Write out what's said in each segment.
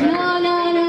No, no, no.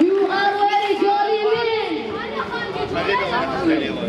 You are very jolly men.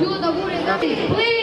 You the good is please.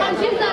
Consider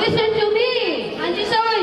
Listen to me. Anji Soy.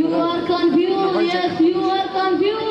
You are confused. Yes, you are confused.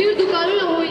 You do karu hoy.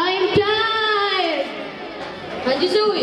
I'm tired. Anji Soy.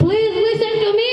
Please listen to me.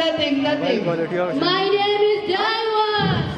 nothing My name is Daiwan.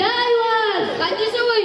Daiwan. Anji Soy.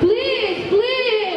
Please, please.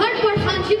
Hard part Hanship.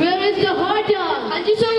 Where is the hotel? Anji Soy.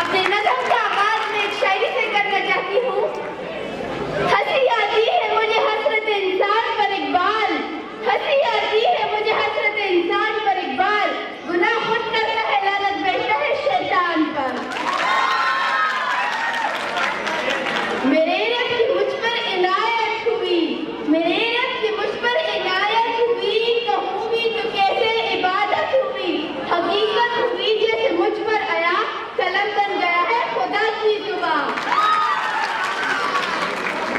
अपने नज़म का आगाज में एक शायरी से करना चाहती हूँ। हंसी आती है मुझे हसरत इंसान पर इकबाल हंसी आती है मुझे हसरत इंसान पर इकबाल गुनाह खुद करता है लानत बैठता है शैतान पर मेरे रब की मुझ पर इनायत हुई मेरे रब की मुझ पर इनायत हुई कहूँ भी तो कैसे इबादत हुई हकीकत हुई जैसे मुझ पर आया कलम बन गया है खुदा की जुबान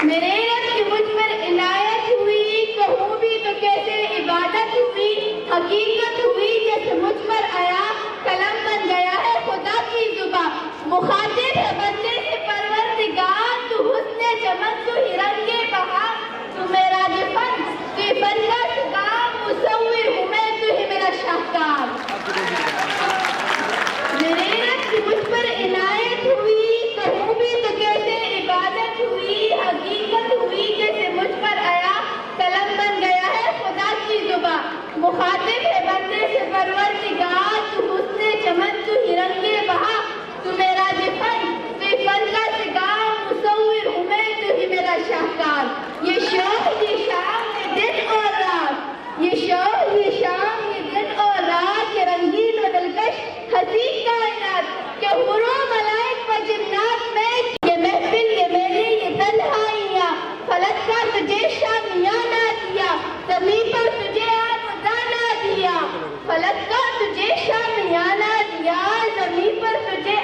मेरे रब की मुझ पर इनायत हुई कहूँ भी तो कैसे इबादत हुई हकीकत हुई जैसे मुझ पर आया कलम बन गया है खुदा की जुबान मुखातिब है बंदे से परवरदिगार तू हुस्न चमक तू ही रंगे बहार तू मेरा फन तू फन का शिकार मुसव्विर हूँ मैं तू ही मेरा शाहकार मेरे रब की मुझ पर इनायत हुई कहूँ भी तो कैसे इबादत हुई हकीकत हुई जैसे मुझ पर आया कलम बन गया है खुदा की जुबान मुखातिब है बंदे से परवरदिगार तू हुस्न चमन तू ही रंगे बहा तू मेरा फन तू फन का शिकार मुसव्विर हूँ मैं तू ही मेरा शाहकार ये शौक ये शाम ये दिन और रात ये शौक ये शाम ये दिन और रात ये रंगीन और दिलकश हसी कायनात के हुरो मलाइक व जिन्नात में ये महफिल ये मेरी ये तन्हाइयाँ फलक का तुझे शामियाना दिया ज़मीन पर तुझे आमदाना दिया फलक का तुझे शामियाना दिया ज़मीन पर तुझे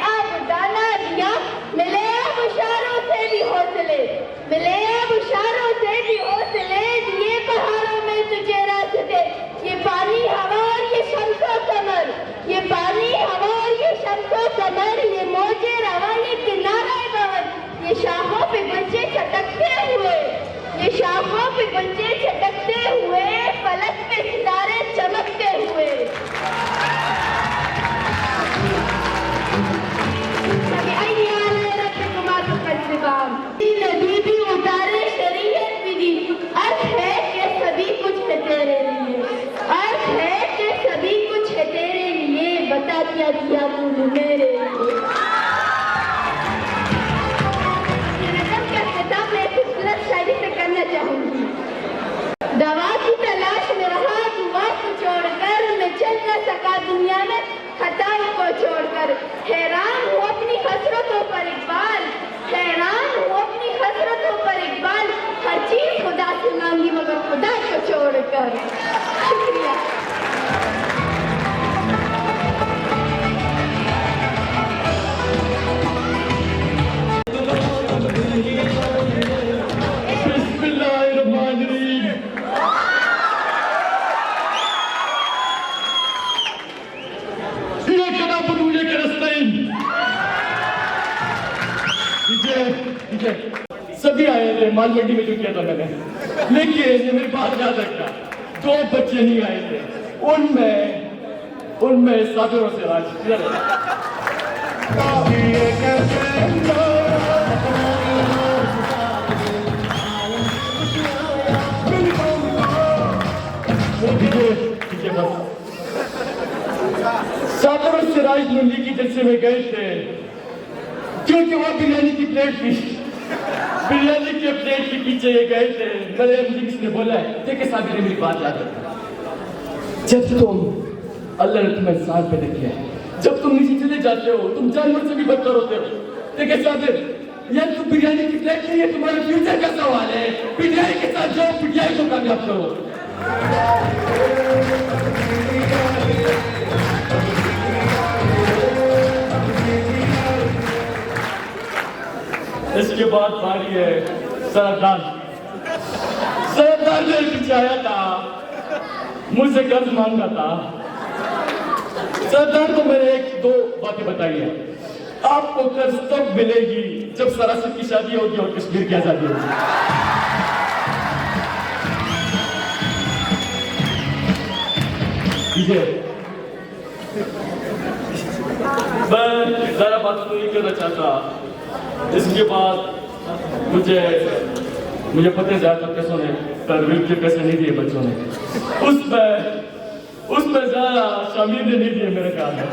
मिले अब इशारों से भी हौसले दिए पहाड़ों में तुझे रास्ते। ये पानी हवा और ये शम्सो कमर, ये पानी हवा और ये शम्सो कमर, ये मौजे रवा ये किनारा बवर, ये शाखों पे बच्चे छटकते हुए, ये शाखों पे बच्चे छटकते हुए, फलक पे सितारे चमकते हुए। नबी भी उतारे शरीयत विधि, अर्थ है कि सभी कुछ है तेरे लिए, अर्थ है कि सभी कुछ है तेरे लिए, बता क्या किया तूने मेरे लिए। का खिताब मैं खूबसूरत शायरी से करना चाहूंगी। दवा की तलाश में रहा दुआ को छोड़कर, मैं चल न सका दुनिया में खताओं को छोड़कर। हैरान हूँ अपनी हसरतों पर इकबाल, हैरान हूँ अपनी हसरतों पर इकबाल, हर चीज खुदा से मांगी मगर खुदा को छोड़कर। शुक्रिया। सभी आए थे माल मंडी में जो किया था मैंने, लेकिन ये मेरी बात याद रखना, 2 बच्चे नहीं आए थे, उनमें साबिर और सिराज। साबिर और सिराज मंडी की जलसे में गए थे क्योंकि वहाँ बिरयानी की प्लेट थी, बिरयानी के प्लेट के पीछे ये गए थे। मुझे किसने बोला है, देखिए साबिर मेरी बात याद रखना, जब तुम अल्लाह ने तुम्हें इंसान पैदा किया है, जब तुम नीचे चले जाते हो तुम जानवर से भी बदतर होते हो। देखिए साबिर, यह तुम बिरयानी की प्लेट नहीं है, तुम्हारे फ्यूचर का सवाल है। बिरयानी के साथ जाओ, बिरयानी को कामयाब करो। इसके बाद बारी है सरदार। सरदार ने पीछे आया था, मुझसे कर्ज मांगा था। सरदार को मैंने 1-2 बातें बताई है। आपको कर्ज तब मिलेगी जब सरासर की शादी होगी और कश्मीर की आजादी होगी। मैं जरा बात तो नहीं करना चाहता। इसके बाद मुझे पता है ज्यादा पैसों ने तरवीब के पैसे नहीं दिए बच्चों ने, उस पर ज्यादा शामिल ने नहीं दिए मेरे ख्याल में।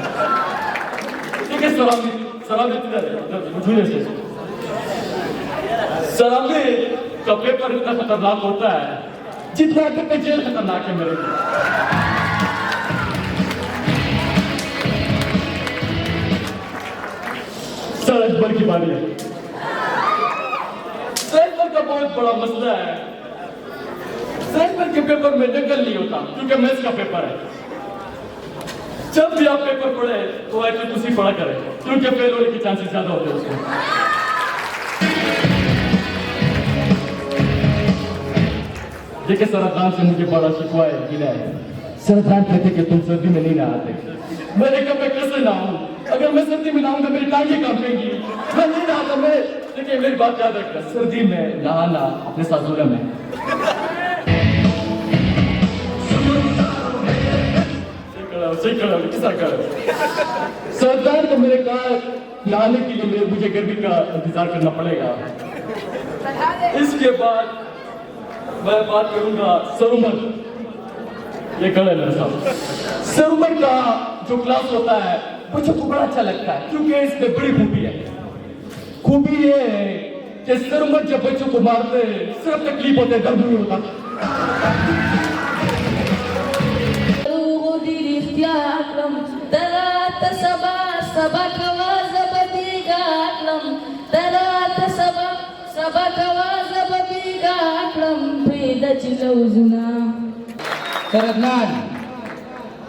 ठीक है, सलामी का पेपर इतना खतरनाक होता है जितना कि जेल खतरनाक है मेरे लिए। अकबर की बारी है। अकबर का बहुत बड़ा मसला है। अकबर के पेपर में नकल नहीं होता क्योंकि मैथ्स का पेपर है। जब भी आप पेपर पढ़े तो आईक्यू उसी पढ़ा करें क्योंकि फेल होने के चांसेस ज्यादा होते हैं उसमें। देखिए सरदार से मुझे बड़ा शिकवा है। सरदार कहते कि तुम सर्दी में नहीं नहाते। मैंने कहा मैं कैसे नहाऊं? अगर मैं सर्दी में नहाऊंगा मेरी टांगें कांपेंगी। मैं नहीं नहाता। मैं देखिए मेरी बात याद रखना, सर्दी में नहाना अपने साथ जुल्म है। सरदार को मेरे कहा नहाने के लिए मुझे गर्मी का इंतजार करना पड़ेगा। इसके बाद मैं बात करूंगा सरुमर। ये खड़ा है मेरे साथ। सरुमर का जो क्लास होता है बच्चों को बड़ा अच्छा लगता है क्योंकि इसमें बड़ी खूबी है। खूबी ये है कि सरुमर जब बच्चों को मारते सिर्फ तकलीफ होते, दर्द नहीं होता।